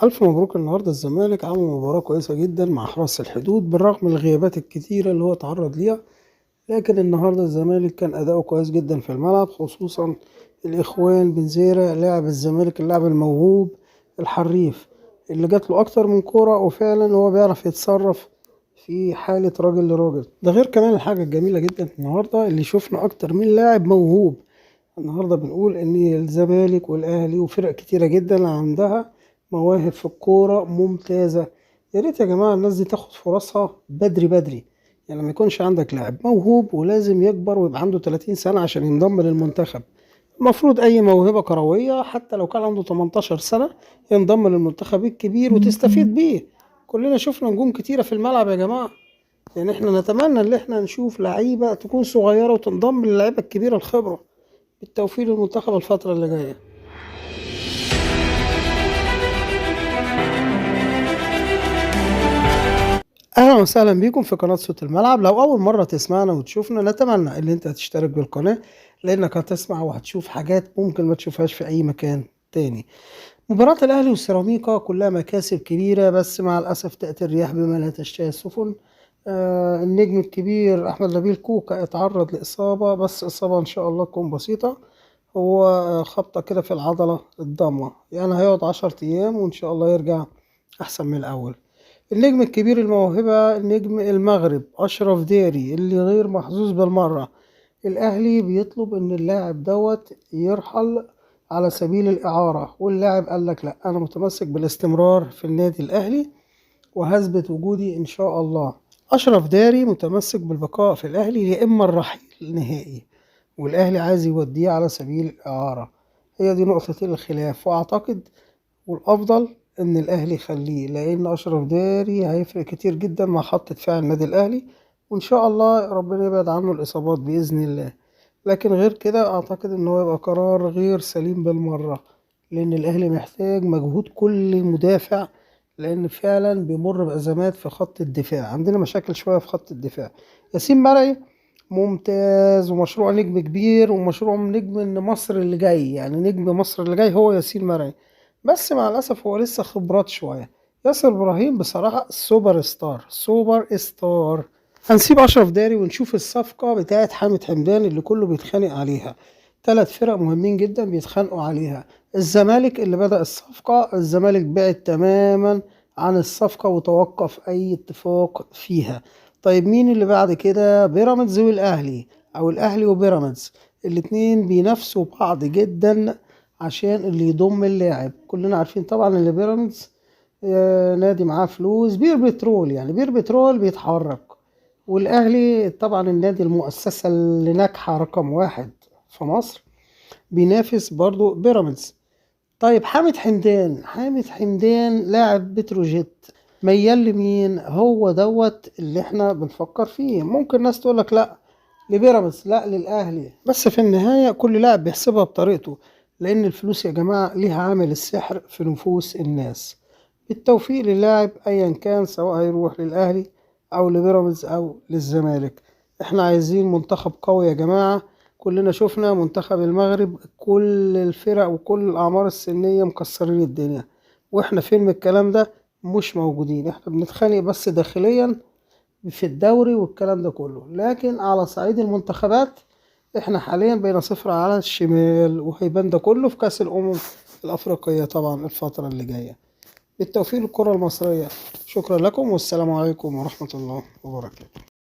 ألف مبروك. النهاردة الزمالك عمل مباراة كويسة جدا مع حرس الحدود بالرغم من الغيابات الكتيرة اللي هو اتعرض ليها. لكن النهاردة الزمالك كان أداؤه كويس جدا في الملعب، خصوصا الإخوان بن زيرة لاعب الزمالك، اللاعب الموهوب الحريف اللي جات له أكتر من كورة، وفعلا هو بيعرف يتصرف في حالة راجل لراجل. ده غير كمان الحاجة الجميلة جدا النهاردة اللي شفنا أكتر من لاعب موهوب. النهاردة بنقول إن الزمالك والأهلي وفرق كتيرة جدا عندها مواهب في الكورة ممتازة. يا ريت يا جماعة الناس دي تاخد فرصها بدري بدري. يعني ما يكونش عندك لاعب موهوب ولازم يكبر ويبقى عنده 30 سنة عشان ينضم للمنتخب. المفروض أي موهبة كروية حتى لو كان عنده 18 سنة ينضم للمنتخب الكبير وتستفيد بيه. كلنا شفنا نجوم كتيرة في الملعب يا جماعة. يعني احنا نتمنى ان احنا نشوف لعيبة تكون صغيرة وتنضم للعيبة الكبيرة الخبرة. بالتوفيق للمنتخب الفترة اللي جاية. اهلا وسهلا بيكم في قناة صوت الملعب. لو اول مرة تسمعنا وتشوفنا نتمنى ان انت تشترك بالقناة، لانك هتسمع وهتشوف حاجات ممكن ما تشوفهاش في اي مكان تاني. مباراة الاهلي والسيراميكا كلها مكاسب كبيرة، بس مع الاسف تأتي الرياح بما لا تشتهي السفن. النجم الكبير احمد نبيل كوكا اتعرض لاصابة، بس اصابة ان شاء الله تكون بسيطة. هو خبطة كده في العضلة الضامة، يعني هيقعد 10 ايام وان شاء الله يرجع احسن من الاول. النجم الكبير الموهبة نجم المغرب أشرف داري اللي غير محظوظ بالمرة. الأهلي بيطلب إن اللاعب دوت يرحل على سبيل الإعارة، واللاعب قال لك لأ، أنا متمسك بالاستمرار في النادي الأهلي وهثبت وجودي إن شاء الله. أشرف داري متمسك بالبقاء في الأهلي يا إما الرحيل نهائي، والأهلي عايز يوديه على سبيل الإعارة. هي دي نقطة الخلاف، وأعتقد والأفضل إن الأهلي يخليه، لأن أشرف داري هيفرق كتير جدا مع خط دفاع النادي الأهلي، وإن شاء الله ربنا يبعد عنه الإصابات بإذن الله. لكن غير كده أعتقد إن هو يبقى قرار غير سليم بالمرة، لأن الأهلي محتاج مجهود كل مدافع، لأن فعلا بيمر بأزمات في خط الدفاع. عندنا مشاكل شوية في خط الدفاع. ياسين مرعي ممتاز ومشروع نجم كبير ومشروع نجم إن مصر اللي جاي، يعني نجم مصر اللي جاي هو ياسين مرعي، بس مع الأسف هو لسه خبرات شوية. ياسر إبراهيم بصراحة سوبر ستار سوبر ستار. هنسيب أشرف داري ونشوف الصفقة بتاعت حامد حمدان اللي كله بيتخانق عليها. 3 فرق مهمين جدا بيتخانقوا عليها. الزمالك اللي بدأ الصفقة، الزمالك بعد تماما عن الصفقة وتوقف أي اتفاق فيها. طيب مين اللي بعد كده؟ بيراميدز والأهلي، أو الأهلي وبيراميدز. الاتنين بينافسوا بعض جدا عشان اللي يضم اللاعب. كلنا عارفين طبعا اللي بيراميدز نادي معاه فلوس، بير بترول، يعني بير بترول بيتحرك. والاهلي طبعا النادي المؤسسة اللي ناجحة رقم 1 في مصر، بينافس برضو بيراميدز. طيب حامد حمدان لاعب بتروجيت، ميال لمين؟ هو دوت اللي احنا بنفكر فيه. ممكن ناس تقولك لا لبيراميدز، لا للاهلي، بس في النهاية كل لاعب بيحسبها بطريقته، لان الفلوس يا جماعة ليها عامل السحر في نفوس الناس. بالتوفيق للاعب ايا كان، سواء هيروح للاهلي او لبيراميدز او للزمالك. احنا عايزين منتخب قوي يا جماعة. كلنا شفنا منتخب المغرب، كل الفرق وكل الاعمار السنية مكسرين الدنيا، واحنا فين من الكلام ده؟ مش موجودين. احنا بنتخانق بس داخليا في الدوري والكلام ده كله، لكن على صعيد المنتخبات احنا حاليا بين صفر على الشمال، وهيبان ده كله في كأس الأمم الأفريقية طبعا الفترة اللي جاية. بالتوفيق للكرة المصرية. شكرا لكم والسلام عليكم ورحمة الله وبركاته.